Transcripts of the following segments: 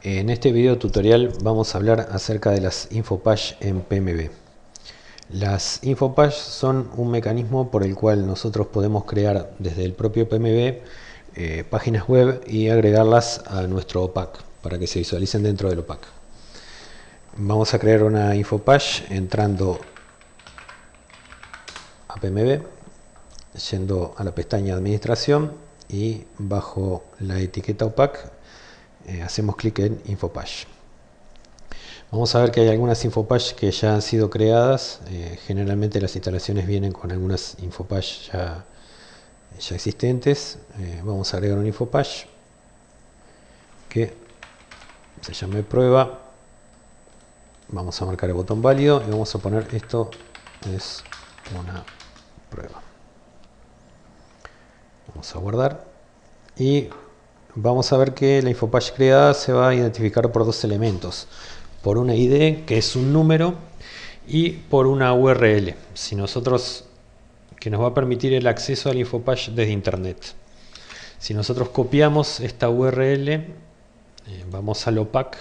En este video tutorial vamos a hablar acerca de las InfoPage en PMB. Las InfoPage son un mecanismo por el cual nosotros podemos crear desde el propio PMB páginas web y agregarlas a nuestro OPAC para que se visualicen dentro del OPAC. Vamos a crear una InfoPage entrando a PMB, yendo a la pestaña Administración y bajo la etiqueta OPAC hacemos clic en InfoPage. Vamos a ver que hay algunas InfoPage que ya han sido creadas. Generalmente las instalaciones vienen con algunas InfoPage ya existentes. Vamos a agregar una InfoPage que se llame prueba. Vamos a marcar el botón válido y vamos a poner esto es una prueba. Vamos a guardar y vamos a ver que la InfoPage creada se va a identificar por dos elementos: por una ID, que es un número, y por una URL, que nos va a permitir el acceso a la InfoPage desde internet. Si nosotros copiamos esta URL, vamos al OPAC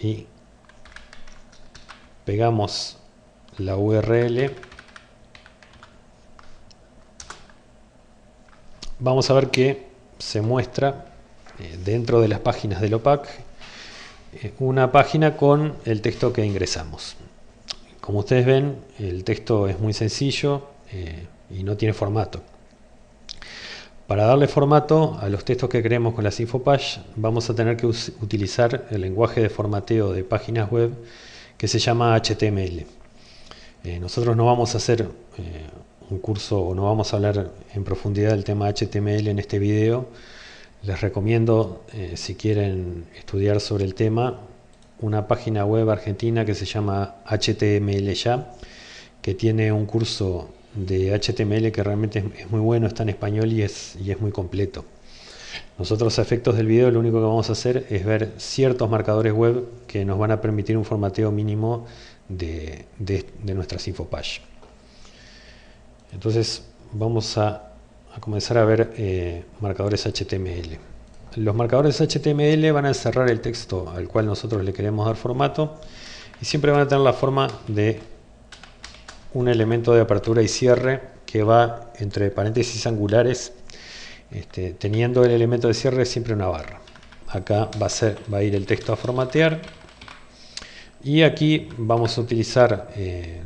y pegamos la URL, vamos a ver que se muestra dentro de las páginas del OPAC una página con el texto que ingresamos. Como ustedes ven, el texto es muy sencillo y no tiene formato. Para darle formato a los textos que creemos con las InfoPage, vamos a tener que utilizar el lenguaje de formateo de páginas web que se llama HTML. Nosotros no vamos a hacer un curso o no vamos a hablar en profundidad del tema HTML en este video. Les recomiendo, si quieren estudiar sobre el tema, una página web argentina que se llama HTML Ya, que tiene un curso de HTML que realmente es muy bueno, está en español y es muy completo. Nosotros, a efectos del video, lo único que vamos a hacer es ver ciertos marcadores web que nos van a permitir un formateo mínimo de nuestras InfoPage. Entonces vamos a comenzar a ver marcadores HTML. Los marcadores HTML van a encerrar el texto al cual nosotros le queremos dar formato y siempre van a tener la forma de un elemento de apertura y cierre que va entre paréntesis angulares, teniendo el elemento de cierre siempre una barra. Acá va a ir el texto a formatear y aquí vamos a utilizar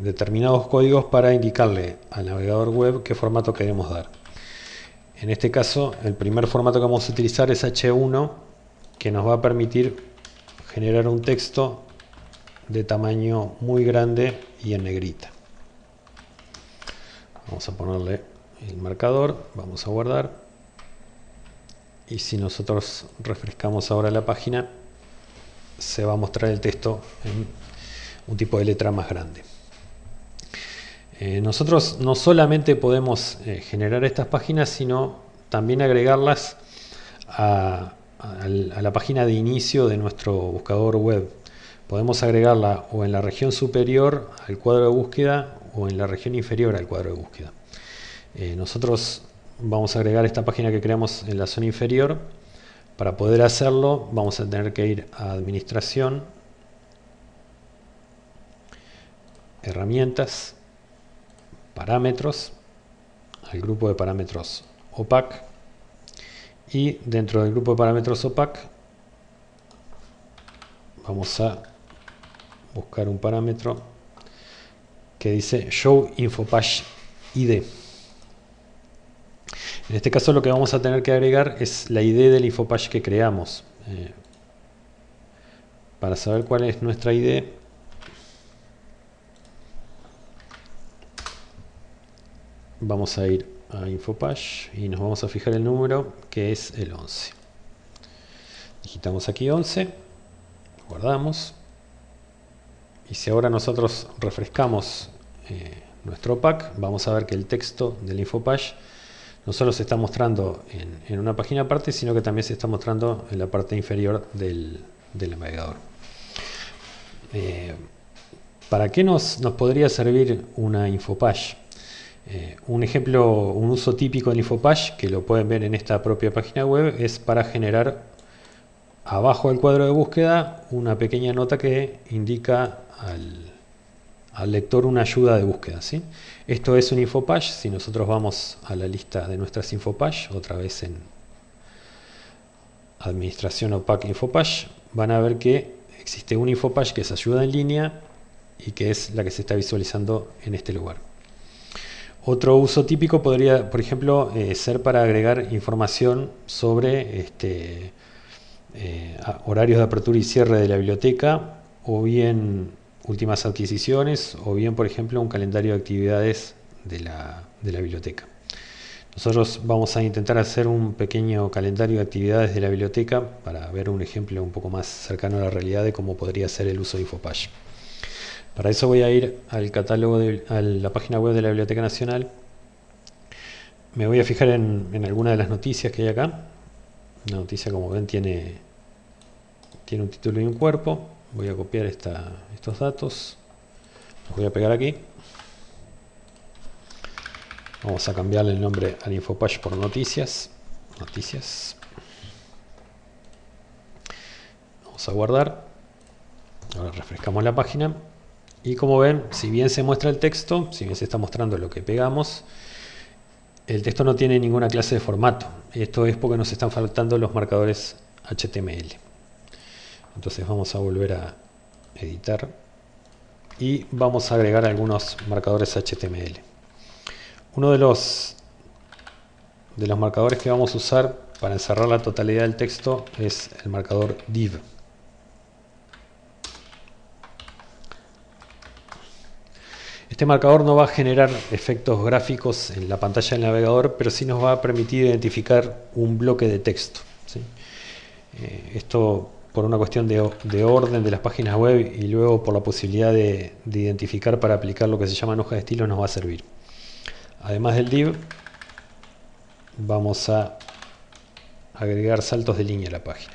determinados códigos para indicarle al navegador web qué formato queremos dar. En este caso, el primer formato que vamos a utilizar es H1, que nos va a permitir generar un texto de tamaño muy grande y en negrita. Vamos a ponerle el marcador, vamos a guardar, y si nosotros refrescamos ahora la página, se va a mostrar el texto en un tipo de letra más grande. Nosotros no solamente podemos generar estas páginas, sino también agregarlas a la página de inicio de nuestro buscador web. Podemos agregarla o en la región superior al cuadro de búsqueda o en la región inferior al cuadro de búsqueda. Nosotros vamos a agregar esta página que creamos en la zona inferior. Para poder hacerlo vamos a tener que ir a Administración, Herramientas, Parámetros, al grupo de parámetros OPAC, y dentro del grupo de parámetros OPAC vamos a buscar un parámetro que dice Show InfoPage ID. En este caso lo que vamos a tener que agregar es la ID del InfoPage que creamos. Para saber cuál es nuestra ID, vamos a ir a InfoPage y nos vamos a fijar el número, que es el 11. Digitamos aquí 11, guardamos, y si ahora nosotros refrescamos nuestro OPAC, vamos a ver que el texto del InfoPage no solo se está mostrando en una página aparte, sino que también se está mostrando en la parte inferior del navegador. ¿Para qué nos podría servir una InfoPage? Un ejemplo, un uso típico del InfoPage, que lo pueden ver en esta propia página web, es para generar abajo del cuadro de búsqueda una pequeña nota que indica al lector una ayuda de búsqueda, ¿sí? Esto es un infopage. Si nosotros vamos a la lista de nuestras infopage, otra vez en Administración OPAC Infopage, van a ver que existe un infopage que es ayuda en línea y que es la que se está visualizando en este lugar. Otro uso típico podría, por ejemplo, ser para agregar información sobre horarios de apertura y cierre de la biblioteca, o bien últimas adquisiciones, o bien, por ejemplo, un calendario de actividades de la biblioteca. Nosotros vamos a intentar hacer un pequeño calendario de actividades de la biblioteca para ver un ejemplo un poco más cercano a la realidad de cómo podría ser el uso de Infopage. Para eso voy a ir al catálogo, a la página web de la Biblioteca Nacional. Me voy a fijar en alguna de las noticias que hay acá. La noticia, como ven, tiene un título y un cuerpo. Voy a copiar estos datos. Los voy a pegar aquí. Vamos a cambiarle el nombre al Infopage por noticias. Vamos a guardar. Ahora refrescamos la página. Y como ven, si bien se muestra el texto, si bien se está mostrando lo que pegamos, el texto no tiene ninguna clase de formato. Esto es porque nos están faltando los marcadores HTML. Entonces vamos a volver a editar y vamos a agregar algunos marcadores HTML. Uno de los marcadores que vamos a usar para encerrar la totalidad del texto es el marcador div. Este marcador no va a generar efectos gráficos en la pantalla del navegador, pero sí nos va a permitir identificar un bloque de texto, ¿sí? Esto por una cuestión de orden de las páginas web, y luego por la posibilidad de identificar para aplicar lo que se llama hoja de estilo, nos va a servir. Además del div, vamos a agregar saltos de línea a la página.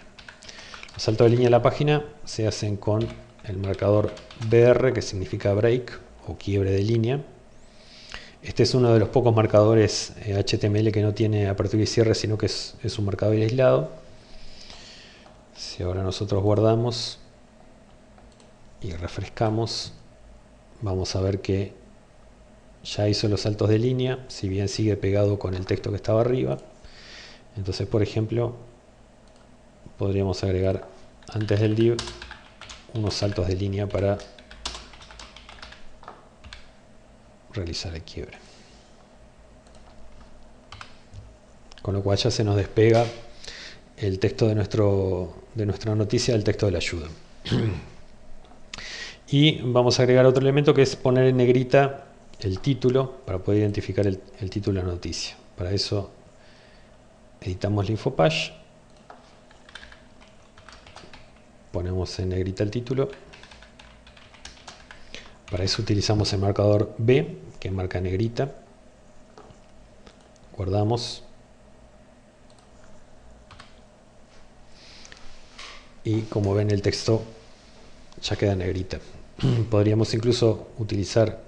Los saltos de línea a la página se hacen con el marcador BR, que significa break o quiebre de línea. Este es uno de los pocos marcadores HTML que no tiene apertura y cierre, sino que es un marcador aislado. Si ahora nosotros guardamos y refrescamos, vamos a ver que ya hizo los saltos de línea, si bien sigue pegado con el texto que estaba arriba. Entonces, por ejemplo, podríamos agregar antes del div unos saltos de línea para realizar el quiebre. Con lo cual ya se nos despega el texto de nuestra noticia del texto de la ayuda. Y vamos a agregar otro elemento, que es poner en negrita el título para poder identificar el título de la noticia. Para eso editamos la Infopage, ponemos en negrita el título. Para eso utilizamos el marcador B, que marca negrita. Guardamos. Y como ven, el texto ya queda negrita. Podríamos incluso utilizar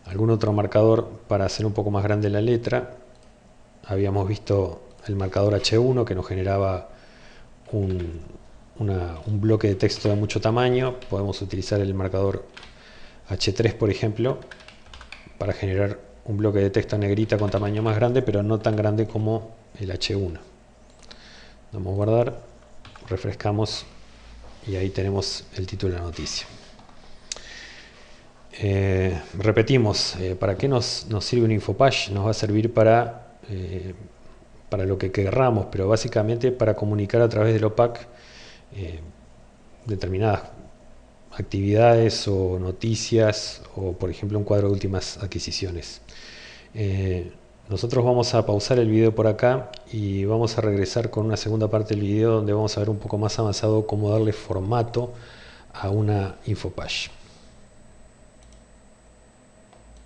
algún otro marcador para hacer un poco más grande la letra. Habíamos visto el marcador H1, que nos generaba un bloque de texto de mucho tamaño. Podemos utilizar el marcador H3, por ejemplo, para generar un bloque de texto negrita con tamaño más grande, pero no tan grande como el H1. Vamos a guardar, refrescamos y ahí tenemos el título de la noticia. Repetimos, ¿para qué nos sirve un Infopage? Nos va a servir para lo que querramos, pero básicamente para comunicar a través del OPAC determinadas actividades o noticias, o por ejemplo un cuadro de últimas adquisiciones. Nosotros vamos a pausar el video por acá y vamos a regresar con una segunda parte del video donde vamos a ver un poco más avanzado cómo darle formato a una Infopage.